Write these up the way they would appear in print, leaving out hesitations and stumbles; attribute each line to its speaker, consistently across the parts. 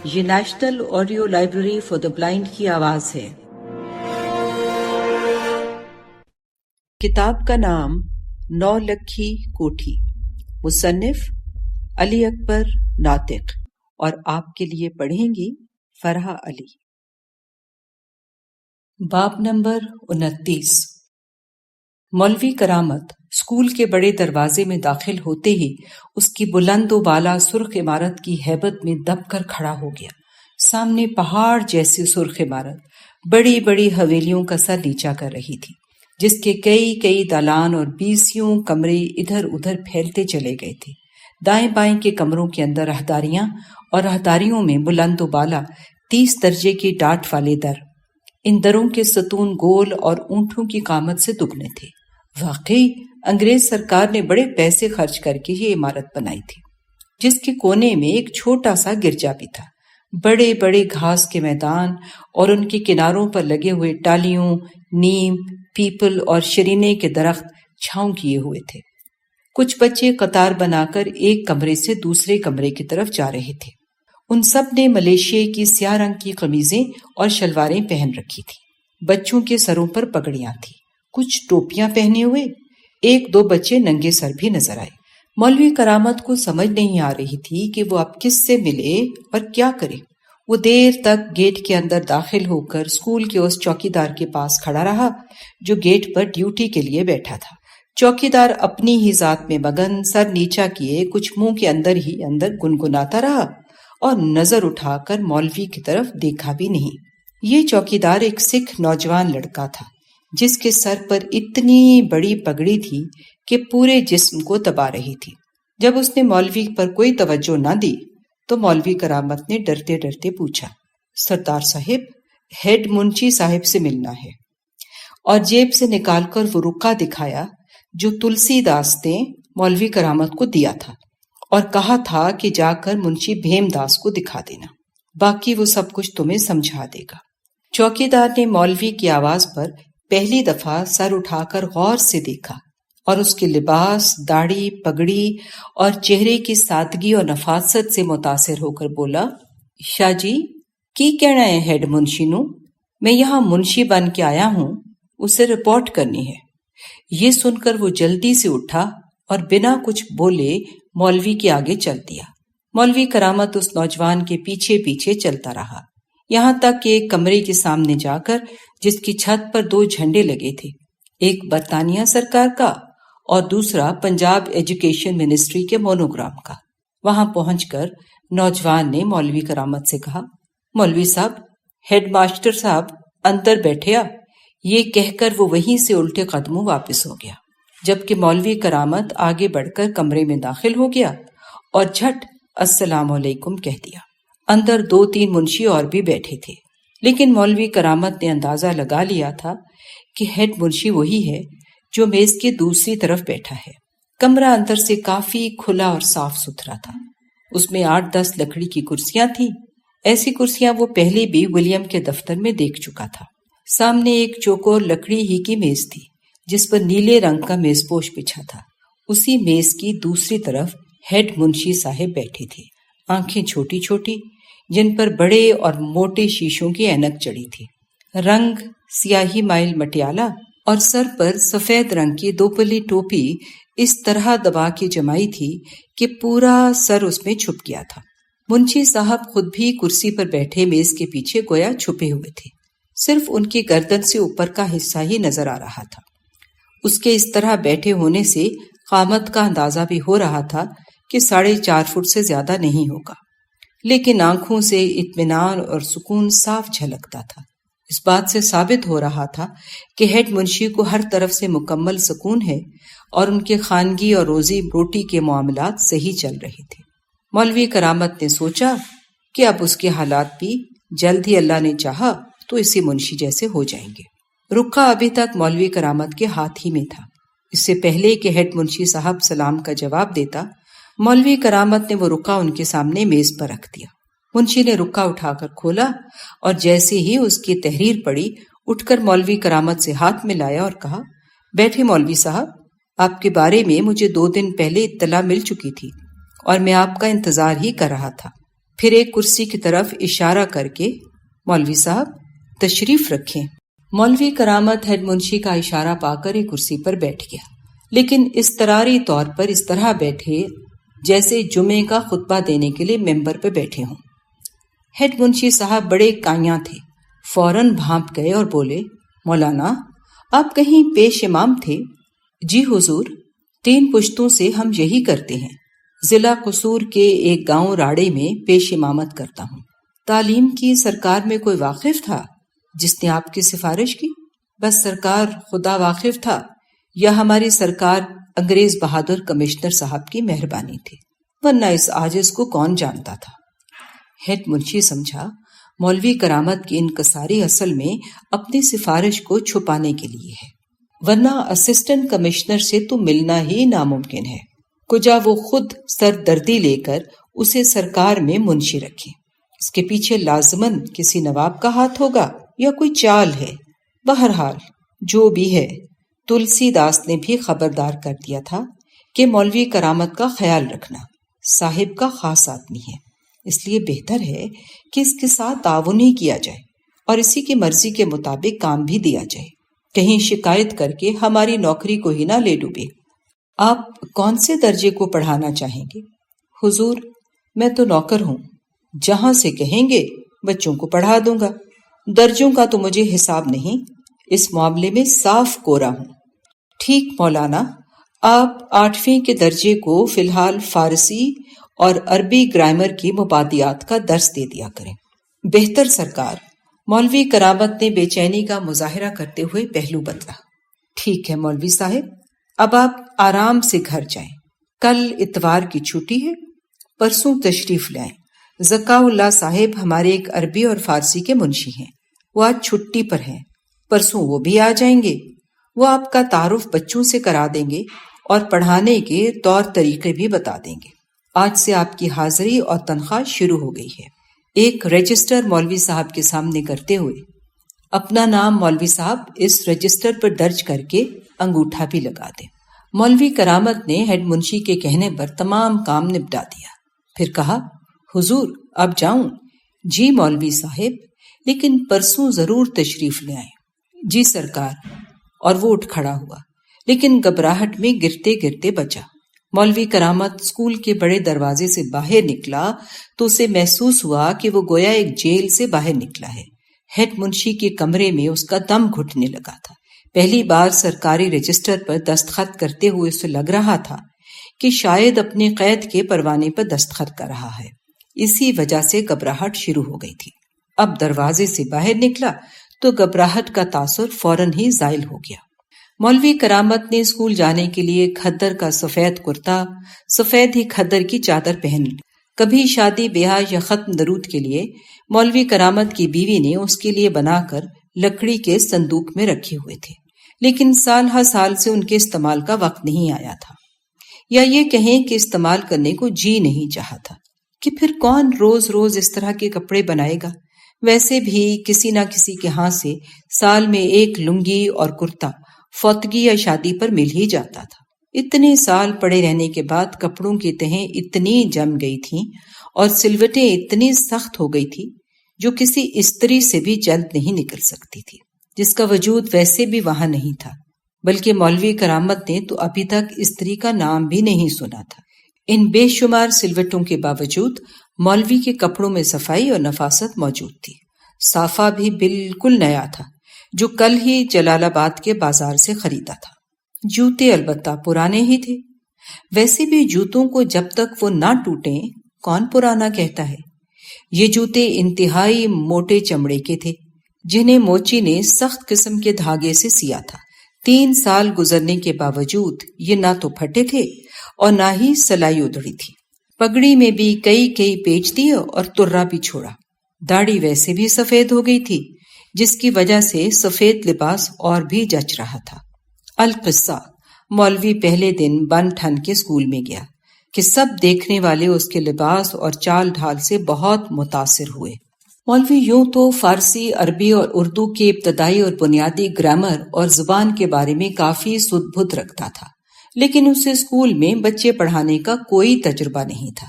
Speaker 1: یہ national audio library for the blind کی آواز ہے۔ کتاب کا نام 9 لکھی کوٹھی، مصنف علی اکبر ناطق، اور آپ کے لیے پڑھیں گی فرحہ علی۔ باب نمبر 29۔ مولوی کرامت اسکول کے بڑے دروازے میں داخل ہوتے ہی اس کی بلند و بالا سرخ عمارت کی ہیبت میں دب کر کھڑا ہو گیا۔ سامنے پہاڑ جیسی سرخ عمارت بڑی بڑی حویلیوں کا سر نیچا کر رہی تھی، جس کے کئی دالان اور 20 کمرے ادھر ادھر پھیلتے چلے گئے تھے۔ دائیں بائیں کے کمروں کے اندر راہداریاں اور راہداریوں میں بلند و بالا 30 درجے کی ڈاٹ والے در۔ ان دروں کے ستون گول اور اونٹوں کی قامت سے دگنے تھے۔ واقعی انگریز سرکار نے بڑے پیسے خرچ کر کے یہ عمارت بنائی تھی، جس کے کونے میں ایک چھوٹا سا گرجا بھی تھا۔ بڑے بڑے گھاس کے میدان اور ان کے کناروں پر لگے ہوئے ٹالیوں، نیم، پیپل اور شرینے کے درخت چھاؤں کیے ہوئے تھے۔ کچھ بچے قطار بنا کر ایک کمرے سے دوسرے کمرے کی طرف جا رہے تھے۔ ان سب نے ملیشیا کی سیاہ رنگ کی قمیضیں اور شلواریں پہن رکھی تھی۔ بچوں کے سروں پر پگڑیاں تھیں، کچھ ٹوپیاں پہنے ہوئے، 1-2 بچے ننگے سر بھی نظر آئے۔ مولوی کرامت کو سمجھ نہیں آ رہی تھی کہ وہ اب کس سے ملے اور کیا کرے۔ وہ دیر تک گیٹ کے اندر داخل ہو کر اسکول کے اس چوکیدار کے پاس کھڑا رہا جو گیٹ پر ڈیوٹی کے لیے بیٹھا تھا۔ چوکیدار اپنی ہی ذات میں مگن، سر نیچا کیے کچھ منہ کے اندر ہی اندر گنگناتا رہا اور نظر اٹھا کر مولوی کی طرف دیکھا بھی نہیں۔ یہ چوکیدار ایک سکھ نوجوان لڑکا تھا، جس کے سر پر اتنی بڑی پگڑی تھی کہ پورے جسم کو دبا رہی تھی۔ جب اس نے مولوی پر کوئی توجہ نہ دی تو مولوی کرامت نے ڈرتے ڈرتے پوچھا، سردار صاحب، ہیڈ منشی صاحب سے ملنا ہے، اور جیب سے نکال کر وہ رقعہ دکھایا جو تلسی داس نے مولوی کرامت کو دیا تھا اور کہا تھا کہ جا کر منشی بھیم داس کو دکھا دینا، باقی وہ سب کچھ تمہیں سمجھا دے گا۔ چوکیدار نے مولوی کی آواز پر پہلی دفعہ سر اٹھا کر غور سے دیکھا اور اس کے لباس، داڑھی، پگڑی اور چہرے کی سادگی اور نفاست سے متاثر ہو کر بولا، شاہ جی کی کہنا ہے ہیڈ منشی نو؟ میں یہاں منشی بن کے آیا ہوں، اسے رپورٹ کرنی ہے۔ یہ سن کر وہ جلدی سے اٹھا اور بنا کچھ بولے مولوی کے آگے چل دیا۔ مولوی کرامت اس نوجوان کے پیچھے پیچھے چلتا رہا، یہاں تک کہ ایک کمرے کے سامنے جا کر، جس کی چھت پر 2 جھنڈے لگے تھے، ایک برطانیہ سرکار کا اور دوسرا پنجاب ایجوکیشن منسٹری کے مونوگرام کا۔ وہاں پہنچ کر نوجوان نے مولوی کرامت سے کہا، مولوی صاحب، ہیڈ ماسٹر صاحب اندر بیٹھے آ۔ یہ کہہ کر وہ وہیں سے الٹے قدموں واپس ہو گیا، جبکہ مولوی کرامت آگے بڑھ کر کمرے میں داخل ہو گیا اور جھٹ السلام علیکم کہہ دیا۔ اندر 2-3 منشی اور بھی بیٹھے تھے، لیکن مولوی کرامت نے اندازہ لگا لیا تھا کہ ہیڈ منشی وہی ہے جو میز کے دوسری طرف بیٹھا ہے۔ کمرہ اندر سے کافی کھلا اور صاف ستھرا تھا۔ اس میں 8-10 لکڑی کی کرسیاں تھیں۔ ایسی کرسیاں وہ پہلے بھی ولیم کے دفتر میں دیکھ چکا تھا۔ سامنے ایک چوکور لکڑی ہی کی میز تھی، جس پر نیلے رنگ کا میز پوش بچھا تھا۔ اسی میز کی دوسری طرف ہیڈ منشی صاحب بیٹھے تھے، آنکھیں چھوٹی چھوٹی، جن پر بڑے اور موٹے شیشوں کی اینک چڑھی تھی، رنگ سیاہی مائل مٹیالہ، اور سر پر سفید رنگ کی 2 پلی ٹوپی اس طرح دبا کے جمائی تھی کہ پورا سر اس میں چھپ گیا تھا۔ منشی صاحب خود بھی کرسی پر بیٹھے میز کے پیچھے گویا چھپے ہوئے تھے، صرف ان کی گردن سے اوپر کا حصہ ہی نظر آ رہا تھا۔ اس کے اس طرح بیٹھے ہونے سے قامت کا اندازہ بھی ہو رہا تھا کہ 4.5 فٹ سے زیادہ نہیں ہوگا، لیکن آنکھوں سے اطمینان اور سکون صاف جھلکتا تھا۔ اس بات سے ثابت ہو رہا تھا کہ ہیڈ منشی کو ہر طرف سے مکمل سکون ہے اور ان کے خانگی اور روزی روٹی کے معاملات صحیح چل رہے تھے۔ مولوی کرامت نے سوچا کہ اب اس کے حالات بھی جلد ہی اللہ نے چاہا تو اسی منشی جیسے ہو جائیں گے۔ رقعہ ابھی تک مولوی کرامت کے ہاتھ ہی میں تھا۔ اس سے پہلے کہ ہیڈ منشی صاحب سلام کا جواب دیتا، مولوی کرامت نے وہ رقعہ ان کے سامنے میز پر رکھ دیا۔ منشی نے رقعہ اٹھا کر کھولا اور جیسے ہی اس کی تحریر پڑی، اٹھ کر مولوی کرامت سے ہاتھ ملایا اور کہا، بیٹھے مولوی صاحب، آپ کے بارے میں مجھے 2 دن پہلے اطلاع مل چکی تھی اور میں آپ کا انتظار ہی کر رہا تھا۔ پھر ایک کرسی کی طرف اشارہ کر کے مولوی صاحب تشریف رکھیں۔ مولوی کرامت ہیڈ منشی کا اشارہ پا کر ایک کرسی پر بیٹھ گیا، لیکن اضطراری طور پر اس طرح بیٹھے جیسے جمعے کا خطبہ دینے کے لیے ممبر پہ بیٹھے ہوں۔ ہیڈ منشی صاحب بڑے کائیاں تھے، فوراً بھانپ گئے اور بولے، مولانا آپ کہیں پیش امام تھے؟ جی حضور، 3 پشتوں سے ہم یہی کرتے ہیں، ضلع قصور کے ایک گاؤں راڑے میں پیش امامت کرتا ہوں۔ تعلیم کی سرکار میں کوئی واقف تھا جس نے آپ کی سفارش کی؟ بس سرکار خدا واقف تھا یا ہماری سرکار انگریز بہادر کمشنر صاحب کی مہربانی تھی، ورنہ اس عاجز کو کون جانتا تھا۔ ہیڈ منشی سمجھا مولوی کرامت کی انکساری اصل میں اپنی سفارش کو چھپانے کے لیے ہے، ورنہ اسسٹنٹ کمشنر سے تو ملنا ہی ناممکن ہے، کجا وہ خود سردردی لے کر اسے سرکار میں منشی رکھے۔ اس کے پیچھے لازماً کسی نواب کا ہاتھ ہوگا یا کوئی چال ہے۔ بہرحال جو بھی ہے، تلسی داس نے بھی خبردار کر دیا تھا کہ مولوی کرامت کا خیال رکھنا، صاحب کا خاص آدمی ہے، اس لیے بہتر ہے کہ اس کے ساتھ تعاون ہی کیا جائے اور اسی کی مرضی کے مطابق کام بھی دیا جائے، کہیں شکایت کر کے ہماری نوکری کو ہی نہ لے ڈوبے۔ آپ کون سے درجے کو پڑھانا چاہیں گے؟ حضور میں تو نوکر ہوں، جہاں سے کہیں گے بچوں کو پڑھا دوں گا، درجوں کا تو مجھے حساب نہیں، اس معاملے میں صاف کورا ہوں۔ ٹھیک مولانا، آپ 8ویں کے درجے کو فی الحال فارسی اور عربی گرامر کی مبادیات کا درس دے دیا کریں۔ بہتر سرکار، مولوی کرامت نے بے چینی کا مظاہرہ کرتے ہوئے پہلو بدلا۔ ٹھیک ہے مولوی صاحب، اب آپ آرام سے گھر جائیں، کل اتوار کی چھٹی ہے، پرسوں تشریف لائیں۔ ذکا اللہ صاحب ہمارے ایک عربی اور فارسی کے منشی ہیں، وہ آج چھٹی پر ہیں، پرسوں وہ بھی آ جائیں گے، وہ آپ کا تعارف بچوں سے کرا دیں گے اور پڑھانے کے طور طریقے بھی بتا دیں گے۔ آج سے آپ کی حاضری اور تنخواہ شروع ہو گئی ہے۔ ایک رجسٹر مولوی صاحب کے سامنے کرتے ہوئے، اپنا نام مولوی صاحب اس رجسٹر پر درج کر کے انگوٹھا بھی لگا دیں۔ مولوی کرامت نے ہیڈ منشی کے کہنے پر تمام کام نپٹا دیا، پھر کہا، حضور اب جاؤں؟ جی مولوی صاحب، لیکن پرسوں ضرور تشریف لے آئیں۔ جی سرکار، اور وہ اٹھ کھڑا ہوا، لیکن گھبراہٹ میں گرتے گرتے بچا۔ مولوی کرامت اسکول کے بڑے دروازے سے باہر نکلا تو اسے محسوس ہوا کہ وہ گویا ایک جیل سے باہر نکلا ہے۔ ہیڈ منشی کے کمرے میں اس کا دم گھٹنے لگا تھا۔ پہلی بار سرکاری رجسٹر پر دستخط کرتے ہوئے اسے لگ رہا تھا کہ شاید اپنے قید کے پروانے پر دستخط کر رہا ہے، اسی وجہ سے گھبراہٹ شروع ہو گئی تھی۔ اب دروازے سے باہر نکلا تو گھبراہٹ کا تاثر فوراً ہی زائل ہو گیا۔ مولوی کرامت نے اسکول جانے کے لیے کھدر کا سفید کرتا، سفید ہی کھدر کی چادر پہن لی۔ کبھی شادی بیاہ یا ختم درود کے لیے مولوی کرامت کی بیوی نے اس کے لیے بنا کر لکڑی کے صندوق میں رکھے ہوئے تھے، لیکن سال ہر سال سے ان کے استعمال کا وقت نہیں آیا تھا، یا یہ کہیں کہ استعمال کرنے کو جی نہیں چاہا تھا کہ پھر کون روز روز اس طرح کے کپڑے بنائے گا۔ ویسے بھی کسی نہ کسی کے ہاں سے سال میں ایک لنگی اور کرتا فوتگی یا شادی پر مل ہی جاتا تھا۔ اتنے سال پڑے رہنے کے بعد کپڑوں کی تہیں اتنی جم گئی تھیں اور سلوٹیں اتنی سخت ہو گئی تھی جو کسی استری سے بھی جلد نہیں نکل سکتی تھی، جس کا وجود ویسے بھی وہاں نہیں تھا، بلکہ مولوی کرامت نے تو ابھی تک استری کا نام بھی نہیں سنا تھا۔ ان بے شمار سلوٹوں کے باوجود مولوی کے کپڑوں میں صفائی اور نفاست موجود تھی۔ صافہ بھی بالکل نیا تھا، جو کل ہی جلال آباد کے بازار سے خریدا تھا۔ جوتے البتہ پرانے ہی تھے، ویسے بھی جوتوں کو جب تک وہ نہ ٹوٹیں کون پرانا کہتا ہے۔ یہ جوتے انتہائی موٹے چمڑے کے تھے، جنہیں موچی نے سخت قسم کے دھاگے سے سیا تھا۔ 3 سال گزرنے کے باوجود یہ نہ تو پھٹے تھے اور نہ ہی سلائی ادھڑی تھی۔ پگڑی میں بھی کئی پیچ دیے اور ترا بھی چھوڑا۔ داڑھی ویسے بھی سفید ہو گئی تھی، جس کی وجہ سے سفید لباس اور بھی جچ رہا تھا۔ القصہ، مولوی پہلے دن بن ٹھن کے اسکول میں گیا کہ سب دیکھنے والے اس کے لباس اور چال ڈھال سے بہت متاثر ہوئے۔ مولوی یوں تو فارسی، عربی اور اردو کے ابتدائی اور بنیادی گرامر اور زبان کے بارے میں کافی سدھ بدھ رکھتا تھا، لیکن اسے اسکول میں بچے پڑھانے کا کوئی تجربہ نہیں تھا۔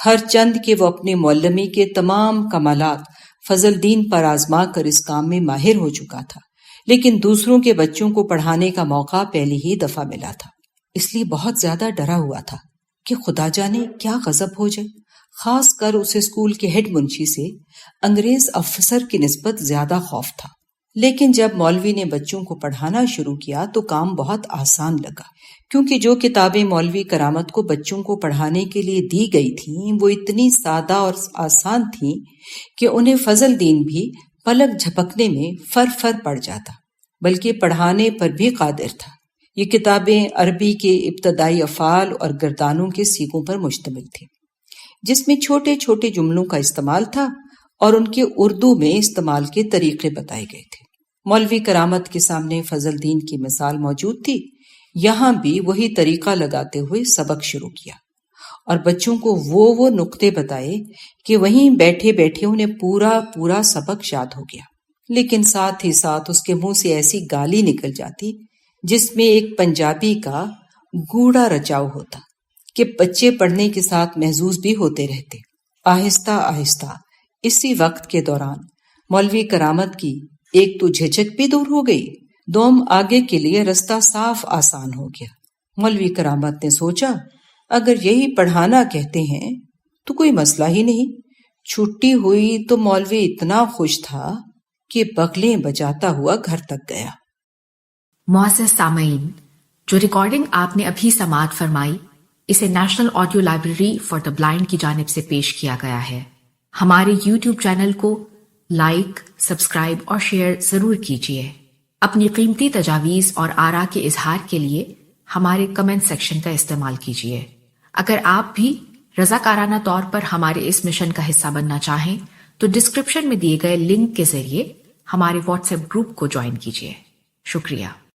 Speaker 1: ہر چند کہ وہ اپنے معلمی کے تمام کمالات فضل دین پر آزما کر اس کام میں ماہر ہو چکا تھا، لیکن دوسروں کے بچوں کو پڑھانے کا موقع پہلی ہی دفعہ ملا تھا، اس لیے بہت زیادہ ڈرا ہوا تھا کہ خدا جانے کیا غضب ہو جائے۔ خاص کر اسے اسکول کے ہیڈ منشی سے انگریز افسر کی نسبت زیادہ خوف تھا۔ لیکن جب مولوی نے بچوں کو پڑھانا شروع کیا تو کام بہت آسان لگا، کیونکہ جو کتابیں مولوی کرامت کو بچوں کو پڑھانے کے لیے دی گئی تھیں وہ اتنی سادہ اور آسان تھیں کہ انہیں فضل دین بھی پلک جھپکنے میں فر پڑ جاتا، بلکہ پڑھانے پر بھی قادر تھا۔ یہ کتابیں عربی کے ابتدائی افعال اور گردانوں کے سیغوں پر مشتمل تھیں، جس میں چھوٹے چھوٹے جملوں کا استعمال تھا اور ان کے اردو میں استعمال کے طریقے بتائے گئے تھے۔ مولوی کرامت کے سامنے فضل دین کی مثال موجود تھی، یہاں بھی وہی طریقہ لگاتے ہوئے سبق شروع کیا اور بچوں کو وہ نقطے بتائے کہ وہیں بیٹھے بیٹھے انہیں پورا سبق یاد ہو گیا، لیکن ساتھ ہی ساتھ اس کے منہ سے ایسی گالی نکل جاتی جس میں ایک پنجابی کا گوڑا رچاؤ ہوتا کہ بچے پڑھنے کے ساتھ محظوظ بھی ہوتے رہتے۔ آہستہ آہستہ اسی وقت کے دوران مولوی کرامت کی ایک تو جھجک بھی دور ہو گئی، دوم آگے کے لیے رستہ صاف آسان ہو گیا۔ مولوی کرامت نے سوچا اگر یہی پڑھانا کہتے ہیں تو کوئی مسئلہ ہی نہیں۔ چھٹی ہوئی تو مولوی اتنا خوش تھا کہ بغلیں بجاتا ہوا گھر تک گیا۔
Speaker 2: معزز سامعین، جو ریکارڈنگ آپ نے ابھی سماعت فرمائی اسے national audio library for the blind کی جانب سے پیش کیا گیا ہے۔ ہمارے یوٹیوب چینل کو لائک، سبسکرائب اور شیئر ضرور کیجیے۔ اپنی قیمتی تجاویز اور آراء کے اظہار کے لیے ہمارے کمنٹ سیکشن کا استعمال کیجیے۔ اگر آپ بھی رضاکارانہ طور پر ہمارے اس مشن کا حصہ بننا چاہیں تو ڈسکرپشن میں دیے گئے لنک کے ذریعے ہمارے واٹس ایپ گروپ کو جوائن کیجیے۔ شکریہ۔